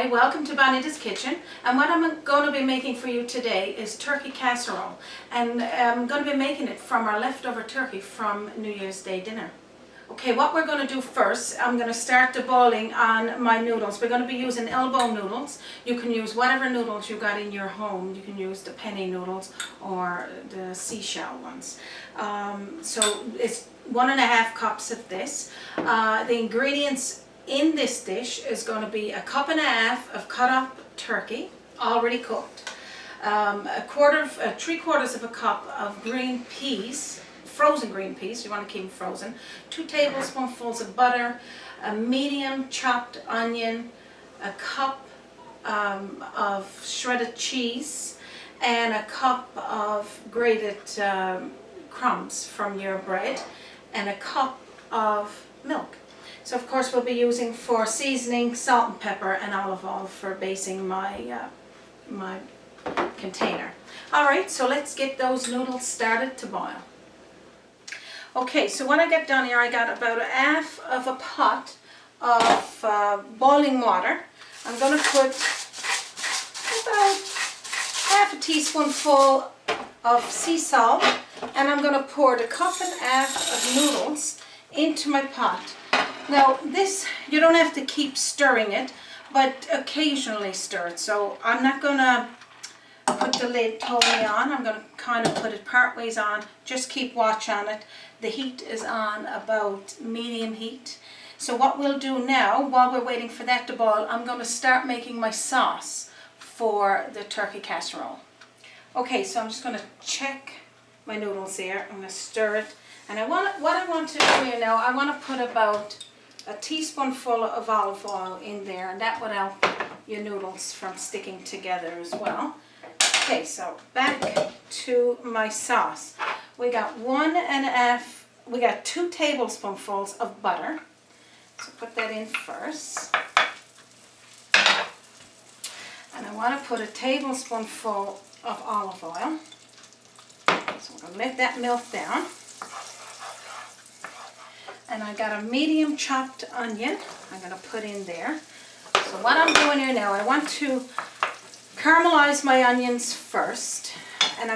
Hi, welcome to Bonita's Kitchen, and what I'm going to be making for you today is turkey casserole, and I'm going to be making it from our leftover turkey from New Year's Day dinner. Okay, what we're going to do first, I'm going to start the boiling on my noodles. We're going to be using elbow noodles. You can use whatever noodles you got in your home. You can use the penny noodles or the seashell ones. So it's 1.5 cups of this. The ingredients in this dish is going to be 1.5 cups of cut up turkey, already cooked, 3/4 of a cup of green peas, frozen green peas, you want to keep them frozen, 2 tablespoonfuls of butter, a medium chopped onion, a cup of shredded cheese, and a cup of grated crumbs from your bread, and a cup of milk. So of course we'll be using for seasoning salt and pepper and olive oil for basting my my container. Alright, so let's get those noodles started to boil. Okay, so what I got done here, I got about 1/2 of a pot of boiling water. I'm going to put about 1/2 teaspoonful of sea salt, and I'm going to pour 1.5 cups of noodles into my pot. Now this, you don't have to keep stirring it, but occasionally stir it. So I'm not going to put the lid totally on. I'm going to kind of put it part ways on. Just keep watch on it. The heat is on about medium heat. So what we'll do now, while we're waiting for that to boil, I'm going to start making my sauce for the turkey casserole. Okay, so I'm just going to check my noodles here. I'm going to stir it. And what I want to do here now, I want to put about a teaspoonful of olive oil in there, and that would help your noodles from sticking together as well. Okay, so back to my sauce. We got 2 tablespoonfuls of butter. So put that in first. And I want to put a tablespoonful of olive oil. So we're going to let that melt down. And I got a medium chopped onion I'm going to put in there. So what I'm doing here now, I want to caramelize my onions first, and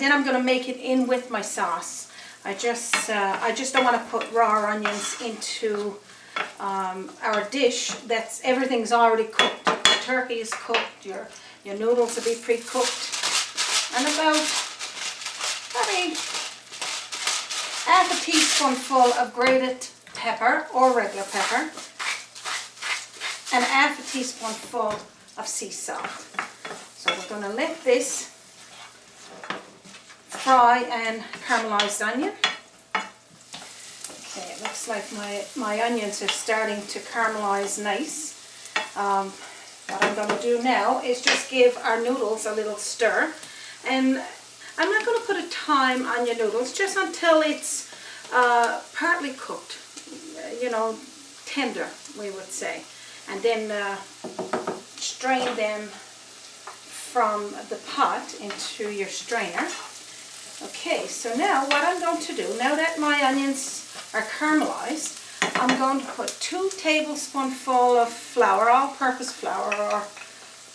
then I'm going to make it in with my sauce. I just don't want to put raw onions into our dish. Everything's already cooked. The turkey is cooked. Your noodles will be pre-cooked, and about probably 1/2 teaspoonful of grated pepper or regular pepper, and 1/2 teaspoonful of sea salt. So we're going to let this fry and caramelize the onion. Okay, it looks like my onions are starting to caramelize nice. What I'm going to do now is just give our noodles a little stir, and I'm not going to put a time on your noodles, just until it's partly cooked, tender, we would say, and then strain them from the pot into your strainer. Okay, so now what I'm going to do, now that my onions are caramelized, I'm going to put 2 tablespoonfuls of flour, all-purpose flour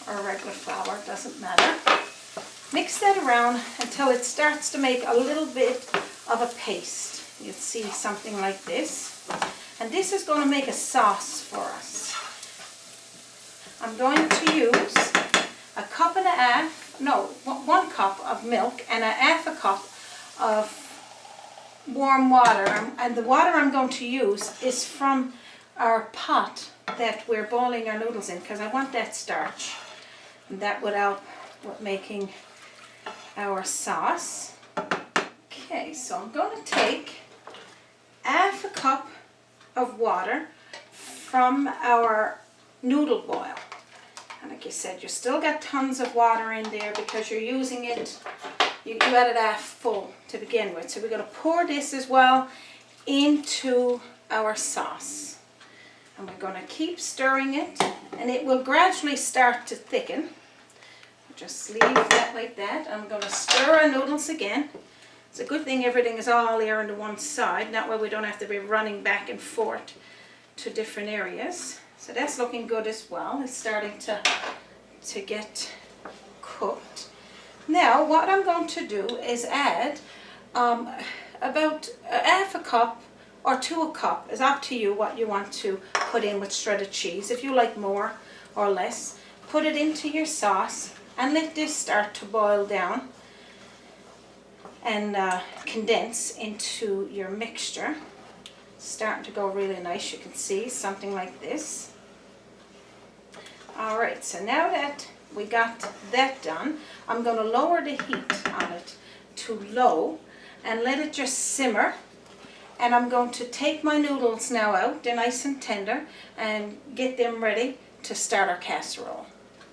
or regular flour, doesn't matter. Mix that around until it starts to make a little bit of a paste. You'll see something like this. And this is going to make a sauce for us. I'm going to use 1 cup of milk and 1/2 cup of warm water. And the water I'm going to use is from our pot that we're boiling our noodles in, because I want that starch. And that would help with making our sauce. Okay, so I'm going to take 1/2 cup of water from our noodle boil. And like I said, you still got tons of water in there because you're using it, you had it 1/2 full to begin with. So we're going to pour this as well into our sauce. And we're going to keep stirring it, and it will gradually start to thicken. Just leave that like that. I'm going to stir our noodles again. It's a good thing everything is all here on the one side. That way we don't have to be running back and forth to different areas. So that's looking good as well. It's starting to get cooked. Now what I'm going to do is add about half a cup or to a cup. It's up to you what you want to put in with shredded cheese. If you like more or less, put it into your sauce and let this start to boil down and condense into your mixture. It's starting to go really nice, you can see, something like this. Alright, so now that we got that done, I'm going to lower the heat on it to low and let it just simmer. And I'm going to take my noodles now out, they're nice and tender, and get them ready to start our casserole.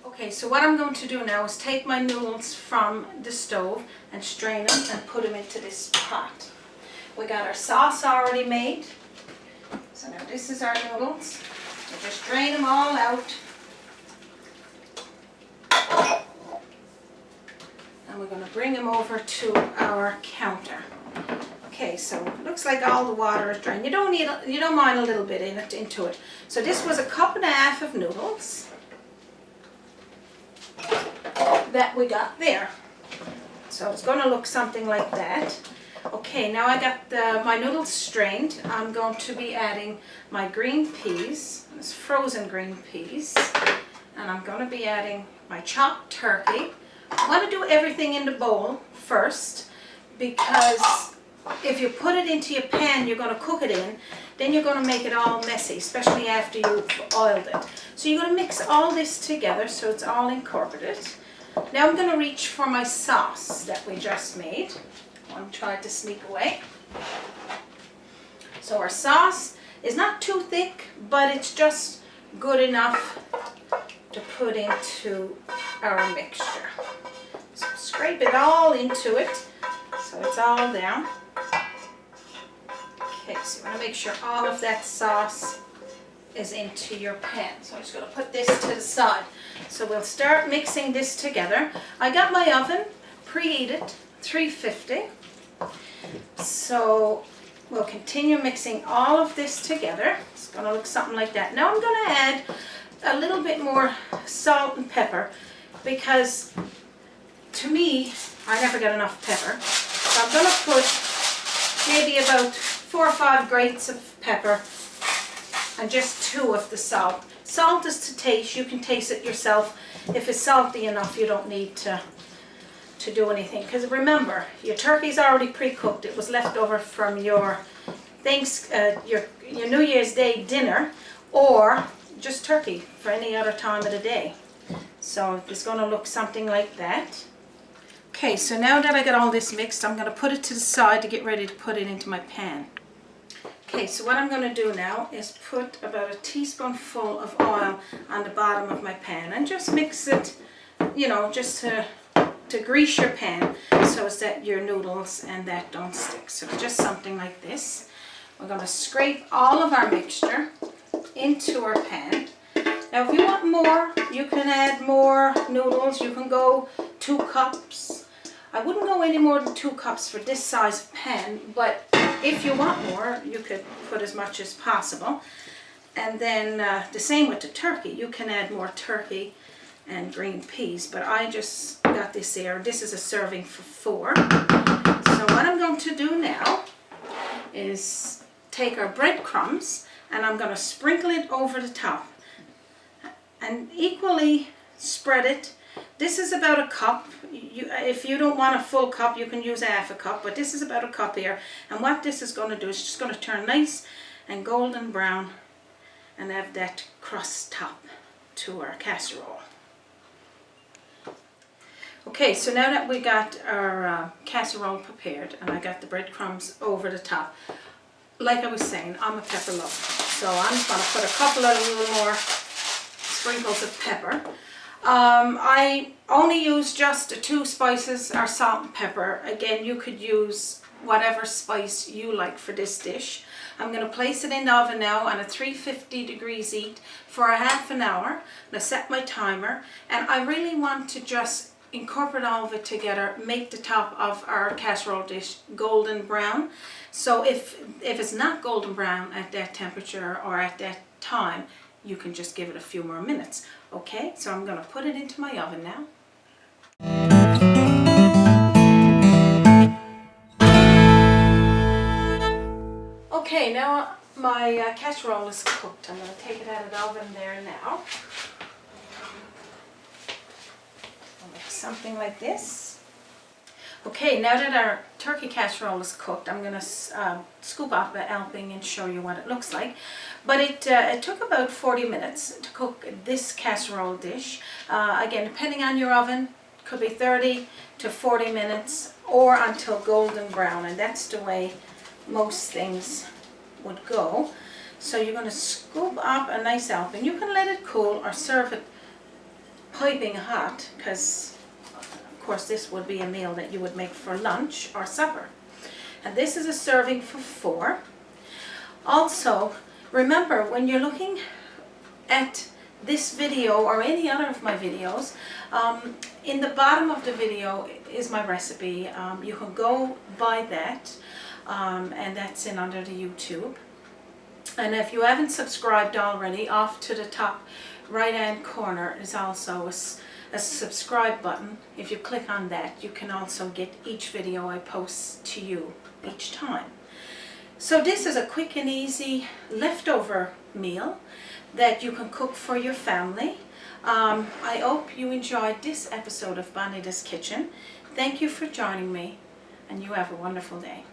Okay, so what I'm going to do now is take my noodles from the stove and strain them and put them into this pot. We got our sauce already made. So now this is our noodles. So just drain them all out. And we're going to bring them over to our counter. Okay, so it looks like all the water is drained. You don't mind a little bit into it. So this was a cup and a half of noodles that we got there. So it's going to look something like that. Okay, now I got my noodles strained. I'm going to be adding my green peas. It's frozen green peas. And I'm going to be adding my chopped turkey. I want to do everything in the bowl first, because if you put it into your pan you're going to cook it in, then you're going to make it all messy, especially after you've oiled it. So you're going to mix all this together so it's all incorporated. Now I'm going to reach for my sauce that we just made. I'm trying to sneak away. So our sauce is not too thick, but it's just good enough to put into our mixture. So scrape it all into it so it's all down. Okay, so you want to make sure all of that sauce is into your pan. So I'm just going to put this to the side. So we'll start mixing this together. I got my oven preheated, 350. So we'll continue mixing all of this together. It's going to look something like that. Now I'm going to add a little bit more salt and pepper, because to me, I never get enough pepper. So I'm going to put maybe about 4 or 5 grates of pepper and just 2 of the salt. Salt is to taste. You can taste it yourself. If it's salty enough, you don't need to do anything. Because remember, your turkey's already pre-cooked. It was left over from your your New Year's Day dinner, or just turkey for any other time of the day. So it's going to look something like that. Okay, so now that I got all this mixed, I'm going to put it to the side to get ready to put it into my pan. Okay, so what I'm going to do now is put about a teaspoonful of oil on the bottom of my pan and just mix it, you know, just to grease your pan so as that your noodles and that don't stick. So just something like this. We're going to scrape all of our mixture into our pan. Now if you want more, you can add more noodles. You can go 2 cups. I wouldn't go any more than 2 cups for this size of pan, but if you want more, you could put as much as possible. And then the same with the turkey. You can add more turkey and green peas, but I just got this here. This is a serving for 4. So what I'm going to do now is take our breadcrumbs and I'm going to sprinkle it over the top and equally spread it. This is about a cup. If you don't want a full cup, you can use half a cup, but this is about a cup here. And what this is going to do is just going to turn nice and golden brown and have that crust top to our casserole. Okay, so now that we got our casserole prepared and I got the breadcrumbs over the top, like I was saying, I'm a pepper lover. So I'm just going to put a couple of little more sprinkles of pepper. I only use just the 2 spices, are salt and pepper. Again, you could use whatever spice you like for this dish. I'm going to place it in the oven now on a 350 degrees heat for a half an hour. I'm going to set my timer, and I really want to just incorporate all of it together, make the top of our casserole dish golden brown. So if it's not golden brown at that temperature or at that time, you can just give it a few more minutes. Okay, so I'm going to put it into my oven now. Okay, now my casserole is cooked. I'm going to take it out of the oven there now. I'll make something like this. Okay, now that our turkey casserole is cooked, I'm going to scoop up a helping and show you what it looks like. But it took about 40 minutes to cook this casserole dish. Again, depending on your oven, could be 30 to 40 minutes or until golden brown, and that's the way most things would go. So you're going to scoop up a nice helping. You can let it cool or serve it piping hot, because of course this would be a meal that you would make for lunch or supper. And this is a serving for 4. Also, remember when you're looking at this video or any other of my videos, in the bottom of the video is my recipe. You can go by that, and that's in under the YouTube. And if you haven't subscribed already, off to the top right hand corner is also a subscribe button. If you click on that, you can also get each video I post to you each time. So this is a quick and easy leftover meal that you can cook for your family. I hope you enjoyed this episode of Bonita's Kitchen. Thank you for joining me, and you have a wonderful day.